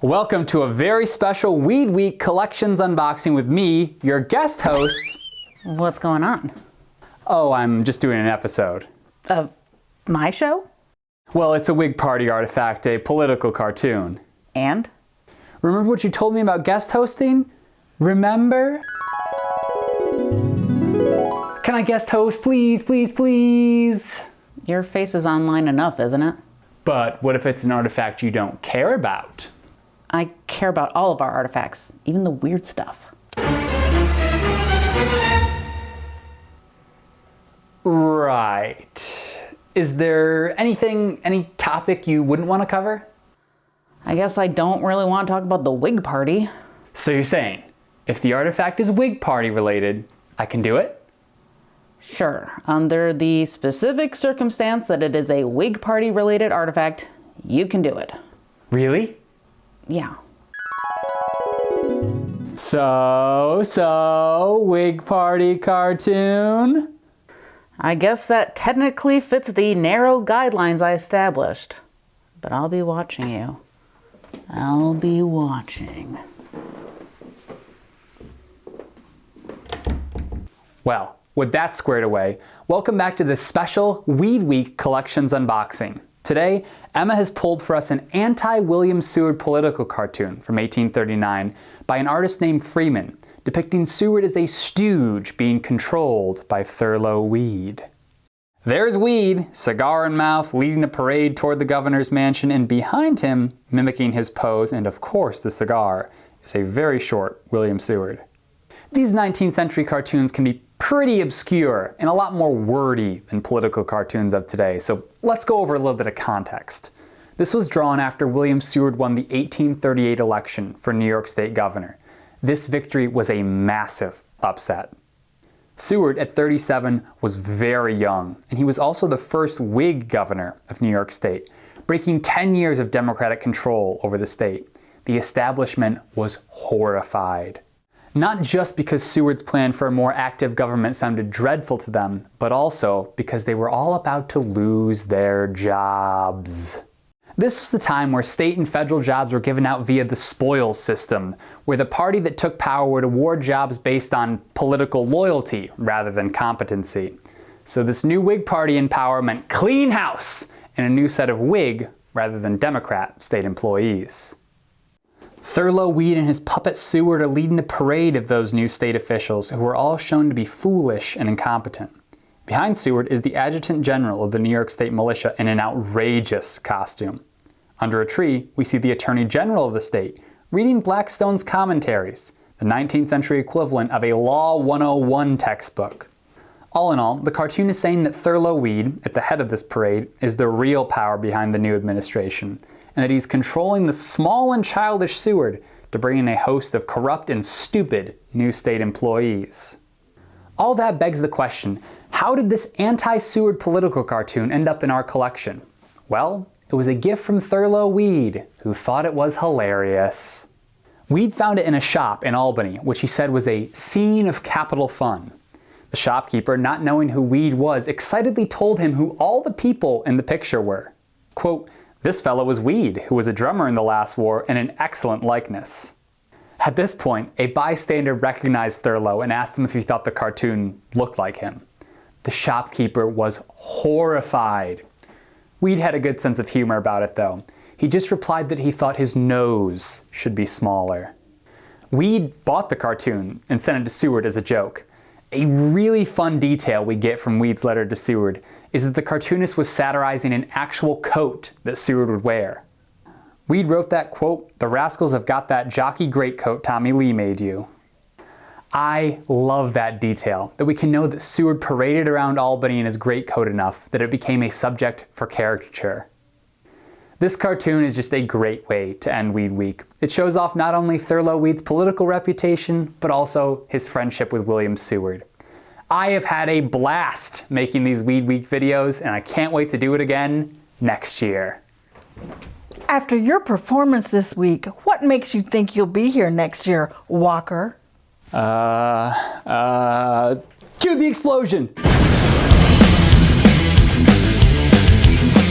Welcome to a very special Weed Week Collections unboxing with me, your guest host. What's going on? Oh, I'm just doing an episode. Of my show? Well, it's a Whig Party artifact, a political cartoon. And? Remember what you told me about guest hosting? Remember? Can I guest host, please, please, please? Your face is online enough, isn't it? But what if it's an artifact you don't care about? I care about all of our artifacts, even the weird stuff. Right. Is there any topic you wouldn't want to cover? I guess I don't really want to talk about the Whig Party. So you're saying, if the artifact is Whig Party related, I can do it? Sure, under the specific circumstance that it is a Whig Party related artifact, you can do it. Really? Yeah. So, Whig Party cartoon? I guess that technically fits the narrow guidelines I established. But I'll be watching you. I'll be watching. Well, with that squared away, welcome back to this special Weed Week Collections unboxing. Today, Emma has pulled for us an anti-William Seward political cartoon from 1839 by an artist named Freeman, depicting Seward as a stooge being controlled by Thurlow Weed. There's Weed, cigar in mouth, leading a parade toward the governor's mansion, and behind him, mimicking his pose and of course the cigar, is a very short William Seward. These 19th century cartoons can be pretty obscure and a lot more wordy than political cartoons of today, so let's go over a little bit of context. This was drawn after William Seward won the 1838 election for New York State governor. This victory was a massive upset. Seward, at 37, was very young, and he was also the first Whig governor of New York State, breaking 10 years of Democratic control over the state. The establishment was horrified. Not just because Seward's plan for a more active government sounded dreadful to them, but also because they were all about to lose their jobs. This was the time where state and federal jobs were given out via the spoils system, where the party that took power would award jobs based on political loyalty rather than competency. So this new Whig Party in power meant clean house and a new set of Whig rather than Democrat state employees. Thurlow Weed and his puppet Seward are leading a parade of those new state officials who were all shown to be foolish and incompetent. Behind Seward is the Adjutant General of the New York State Militia in an outrageous costume. Under a tree, we see the Attorney General of the state reading Blackstone's Commentaries, the 19th century equivalent of a Law 101 textbook. All in all, the cartoon is saying that Thurlow Weed, at the head of this parade, is the real power behind the new administration, and that he's controlling the small and childish Seward to bring in a host of corrupt and stupid new state employees. All that begs the question, how did this anti-Seward political cartoon end up in our collection? Well, it was a gift from Thurlow Weed, who thought it was hilarious. Weed found it in a shop in Albany, which he said was a scene of capital fun. The shopkeeper, not knowing who Weed was, excitedly told him who all the people in the picture were. Quote, "This fellow was Weed, who was a drummer in the last war and an excellent likeness." At this point, a bystander recognized Thurlow and asked him if he thought the cartoon looked like him. The shopkeeper was horrified. Weed had a good sense of humor about it though. He just replied that he thought his nose should be smaller. Weed bought the cartoon and sent it to Seward as a joke. A really fun detail we get from Weed's letter to Seward is that the cartoonist was satirizing an actual coat that Seward would wear. Weed wrote that, quote, "The rascals have got that jockey greatcoat Tommy Lee made you." I love that detail, that we can know that Seward paraded around Albany in his greatcoat enough that it became a subject for caricature. This cartoon is just a great way to end Weed Week. It shows off not only Thurlow Weed's political reputation, but also his friendship with William Seward. I have had a blast making these Weed Week videos, and I can't wait to do it again next year. After your performance this week, what makes you think you'll be here next year, Walker? Cue the explosion!